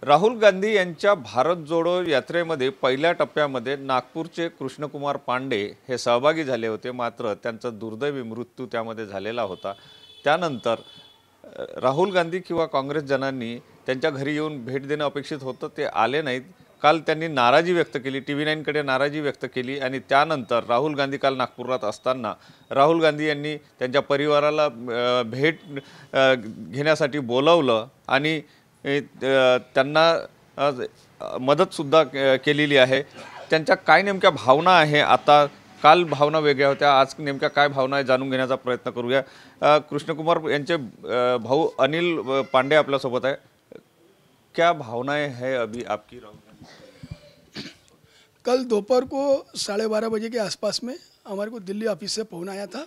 राहुल गांधी यांच्या भारत जोडो यात्रेमध्ये पहिल्या टप्प्यामध्ये नागपूरचे कृष्णकुमार पांडे हे सहभागी झाले होते, मात्र त्यांचा दुर्दैवी मृत्यू त्यामध्ये झालेला होता। त्यानंतर राहुल गांधी किंवा काँग्रेस जनांनी त्यांच्या घरी येऊन भेट देणं अपेक्षित होतं, ते आले नाहीत। काल त्यांनी नाराजी व्यक्त केली, TV9 कडे नाराजी व्यक्त केली आणि त्यानंतर राहुल गांधी काल नागपुरात असताना राहुल गांधी यांनी त्यांच्या परिवाराला भेट घेण्यासाठी बोलावलं आणि त्यांना मदतसुद्धा केलेली आहे। त्यांच्या काय नेमक्या भावना आहे, आता काल भावना वेगळ्या होत्या, आज नेमक्या काय भावना आहे जाणून घेण्याचा प्रयत्न करूया। कृष्णकुमार यांचे भाऊ अनिल पांडे आपल्यासोबत आहे। क्या भावनाएं है अभी आपकी राहुल गांधी? कल दोपहर को 12:30 बजे के आसपास में हमारे को दिल्ली ऑफिस से फ़ोन आया था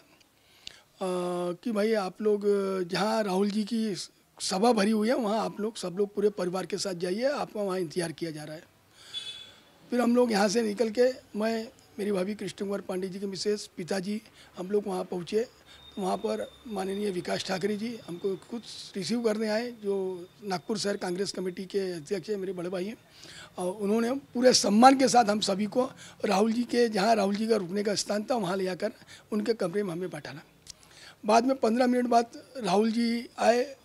कि भाई आप लोग जहाँ राहुल जी की सभा भरी हुई है वहाँ आप लोग सब लोग पूरे परिवार के साथ जाइए, आपका वहाँ इंतज़ार किया जा रहा है। फिर हम लोग यहाँ से निकल के मैं, मेरी भाभी कृष्ण कुमार पांडे जी के मिसेस, पिताजी, हम लोग वहाँ पहुँचे। तो वहाँ पर माननीय विकास ठाकरे जी हमको खुद रिसीव करने आए, जो नागपुर शहर कांग्रेस कमेटी के अध्यक्ष हैं, मेरे बड़े भाई हैं। और उन्होंने पूरे सम्मान के साथ हम सभी को राहुल जी के, जहाँ राहुल जी का रुकने का स्थान था, वहाँ ले जाकर उनके कमरे में हमें बैठाना। बाद में 15 मिनट बाद राहुल जी आए,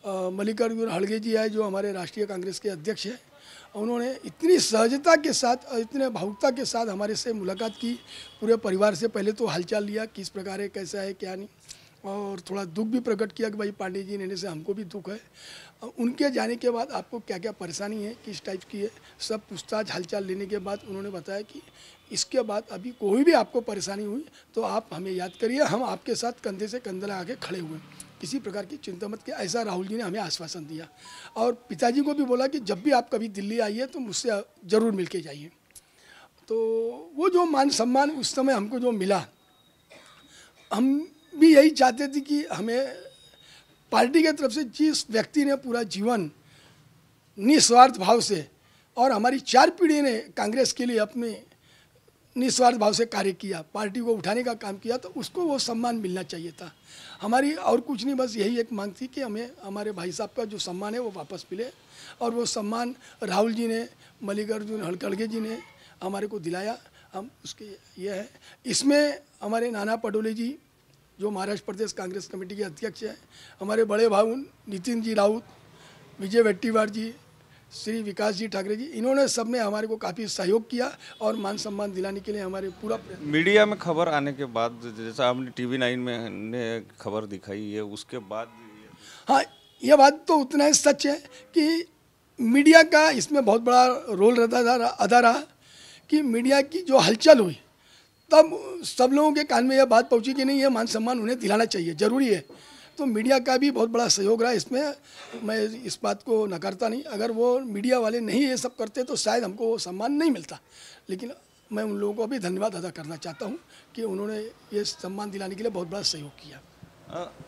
मल्लिकार्जुन खड़गे जी आए, जो हमारे राष्ट्रीय कांग्रेस के अध्यक्ष हैं। उन्होंने इतनी सहजता के साथ और इतने भावुकता के साथ हमारे से मुलाकात की। पूरे परिवार से पहले तो हालचाल लिया, किस प्रकार है, कैसा है, क्या नहीं, और थोड़ा दुख भी प्रकट किया कि भाई पांडे जी रहने से हमको भी दुख है। उनके जाने के बाद आपको क्या क्या परेशानी है, किस टाइप की है, सब पूछताछ हालचाल लेने के बाद उन्होंने बताया कि इसके बाद अभी कोई भी आपको परेशानी हुई तो आप हमें याद करिए, हम आपके साथ कंधे से कंधा लगा के खड़े हुए, किसी प्रकार की चिंता मत किया, ऐसा राहुल जी ने हमें आश्वासन दिया। और पिताजी को भी बोला कि जब भी आप कभी दिल्ली आइए तो मुझसे ज़रूर मिल के जाइए। तो वो जो मान सम्मान उस समय हमको जो मिला, हम भी यही चाहते थे कि हमें पार्टी की तरफ से जिस व्यक्ति ने पूरा जीवन निस्वार्थ भाव से और हमारी 4 पीढ़ी ने कांग्रेस के लिए अपने निस्वार्थ भाव से कार्य किया, पार्टी को उठाने का काम किया, तो उसको वो सम्मान मिलना चाहिए था। हमारी और कुछ नहीं, बस यही एक मांग थी कि हमें हमारे भाई साहब का जो सम्मान है वो वापस मिले। और वो सम्मान राहुल जी ने, मल्लिकार्जुन खड़गे जी ने हमारे को दिलाया। हम उसके ये है, इसमें हमारे नाना पटोले जी जो महाराष्ट्र प्रदेश कांग्रेस कमेटी के अध्यक्ष हैं, हमारे बड़े भाई नितिन जी राउत, विजय वेट्टीवार जी, श्री विकास जी ठाकरे जी, इन्होंने सब ने हमारे को काफ़ी सहयोग किया और मान सम्मान दिलाने के लिए हमारे पूरा मीडिया में खबर आने के बाद, जैसा आपने TV9 में ने खबर दिखाई है, उसके बाद हाँ, यह बात तो उतना ही सच है कि मीडिया का इसमें बहुत बड़ा रोल अदा रहा कि मीडिया की जो हलचल हुई तब सब लोगों के कान में यह बात पहुंची कि नहीं, ये मान सम्मान उन्हें दिलाना चाहिए, ज़रूरी है। तो मीडिया का भी बहुत बड़ा सहयोग रहा इसमें, मैं इस बात को नकारता नहीं। अगर वो मीडिया वाले नहीं ये सब करते तो शायद हमको वो सम्मान नहीं मिलता। लेकिन मैं उन लोगों को भी धन्यवाद अदा करना चाहता हूँ कि उन्होंने ये सम्मान दिलाने के लिए बहुत बड़ा सहयोग किया।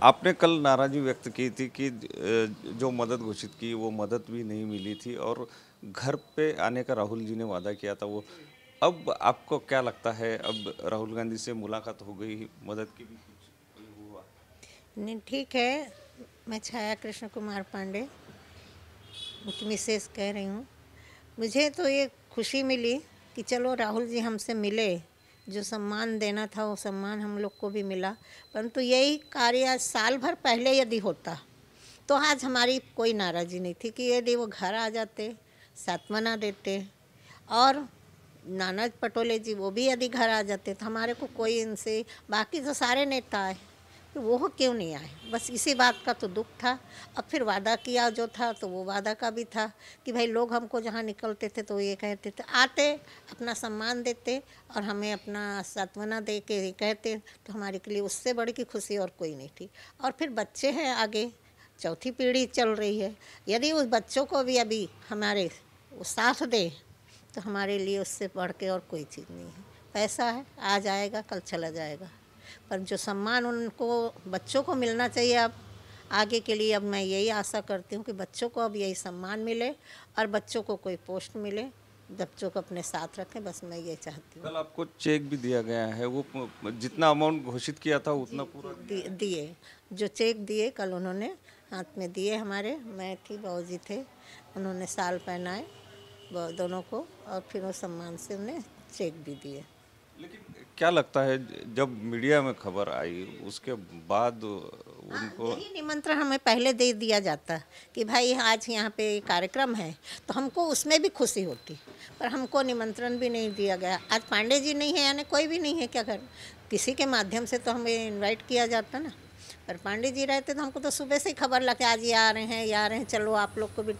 आपने कल नाराज़गी व्यक्त की थी कि जो मदद घोषित की वो मदद भी नहीं मिली थी और घर पे आने का राहुल जी ने वादा किया था वो। अब आपको क्या लगता है, अब राहुल गांधी से मुलाकात हो गई, मदद की भी कुछ हुआ? नहीं, ठीक है। मैं छाया कृष्ण कुमार पांडे, उनकी मिसेस कह रही हूँ। मुझे तो ये खुशी मिली कि चलो राहुल जी हमसे मिले, जो सम्मान देना था वो सम्मान हम लोग को भी मिला। परंतु यही कार्य आज साल भर पहले यदि होता तो आज हमारी कोई नाराज़ी नहीं थी कि यदि वो घर आ जाते, सांत्वना देते, और नाना पटोले जी वो भी यदि घर आ जाते तो हमारे को कोई इनसे, बाकी तो सारे नेता आए, तो वो क्यों नहीं आए, बस इसी बात का तो दुख था। अब फिर वादा किया जो था तो वो वादा का भी था कि भाई लोग हमको जहाँ निकलते थे तो ये कहते थे, आते अपना सम्मान देते और हमें अपना सांत्वना दे के कहते, तो हमारे के लिए उससे बड़ी की खुशी और कोई नहीं थी। और फिर बच्चे हैं आगे, चौथी पीढ़ी चल रही है, यदि उस बच्चों को भी अभी हमारे वो साथ दे तो हमारे लिए उससे बढ़ के और कोई चीज़ नहीं है। पैसा है, आज आएगा कल चला जाएगा, पर जो सम्मान उनको बच्चों को मिलना चाहिए अब आगे के लिए, अब मैं यही आशा करती हूँ कि बच्चों को अब यही सम्मान मिले और बच्चों को कोई पोस्ट मिले, बच्चों को अपने साथ रखें, बस मैं ये चाहती हूँ। कल आपको चेक भी दिया गया है, वो जितना अमाउंट घोषित किया था उतना पूरा दिए, जो चेक दिए कल उन्होंने हाथ में दिए हमारे, मैं थी, बाबूजी थे, उन्होंने साल पहनाए वो दोनों को, और फिर वो सम्मान से उन्हें चेक भी दिए। लेकिन क्या लगता है जब मीडिया में खबर आई उसके बाद उनको यही निमंत्रण हमें पहले दे दिया जाता कि भाई आज यहाँ पे कार्यक्रम है, तो हमको उसमें भी खुशी होती, पर हमको निमंत्रण भी नहीं दिया गया। आज पांडे जी नहीं है यानी कोई भी नहीं है, क्या करें, किसी के माध्यम से तो हमें इनवाइट किया जाता ना, पर पांडे जी रहते तो हमको तो सुबह से ही खबर लगे आज ये आ रहे हैं, ये आ रहे हैं, चलो आप लोग को भी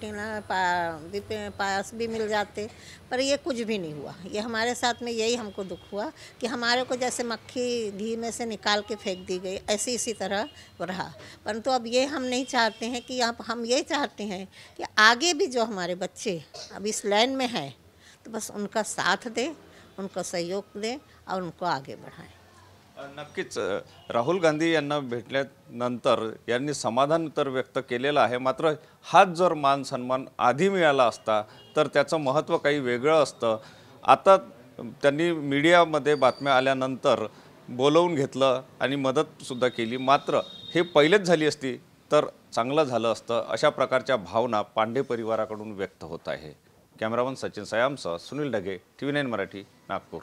पास भी मिल जाते, पर ये कुछ भी नहीं हुआ। ये हमारे साथ में यही हमको दुख हुआ कि हमारे को जैसे मक्खी घी में से निकाल के फेंक दी गई, ऐसे इसी तरह रहा। परंतु अब ये हम नहीं चाहते हैं कि अब हम ये चाहते हैं कि आगे भी जो हमारे बच्चे अब इस लाइन में हैं, तो बस उनका साथ दें, उनका सहयोग दें और उनको आगे बढ़ाएं। नक्कीच राहुल गांधी यांना भेटल्यानंतर यांनी समाधान तर व्यक्त केलेलं आहे, मात्र हाच जर मान सन्मान आधी मिळाला असता तर त्याचं महत्त्व काही वेगळं असतं। आता त्यांनी मीडियामध्ये बातम्या आल्यानंतर बोलवून घेतलं आणि मदतसुद्धा केली, मात्र हे पहिलेच झाली असती तर चांगलं झालं असतं, अशा प्रकारच्या भावना पांडे परिवाराकडून व्यक्त होत आहे। कॅमेरामन सचिन सयामसह सुनील ढगे, TV9 मराठी, नागपूर।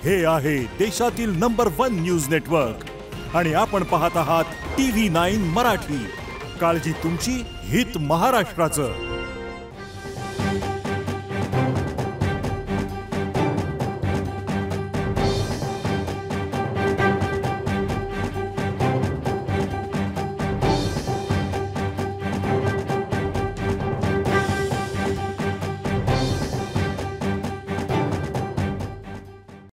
हे आहे देशातील नंबर 1 न्यूज नेटवर्क आणि आपण पाहत आहात TV9 मराठी। काळजी तुमची, हित महाराष्ट्राचं।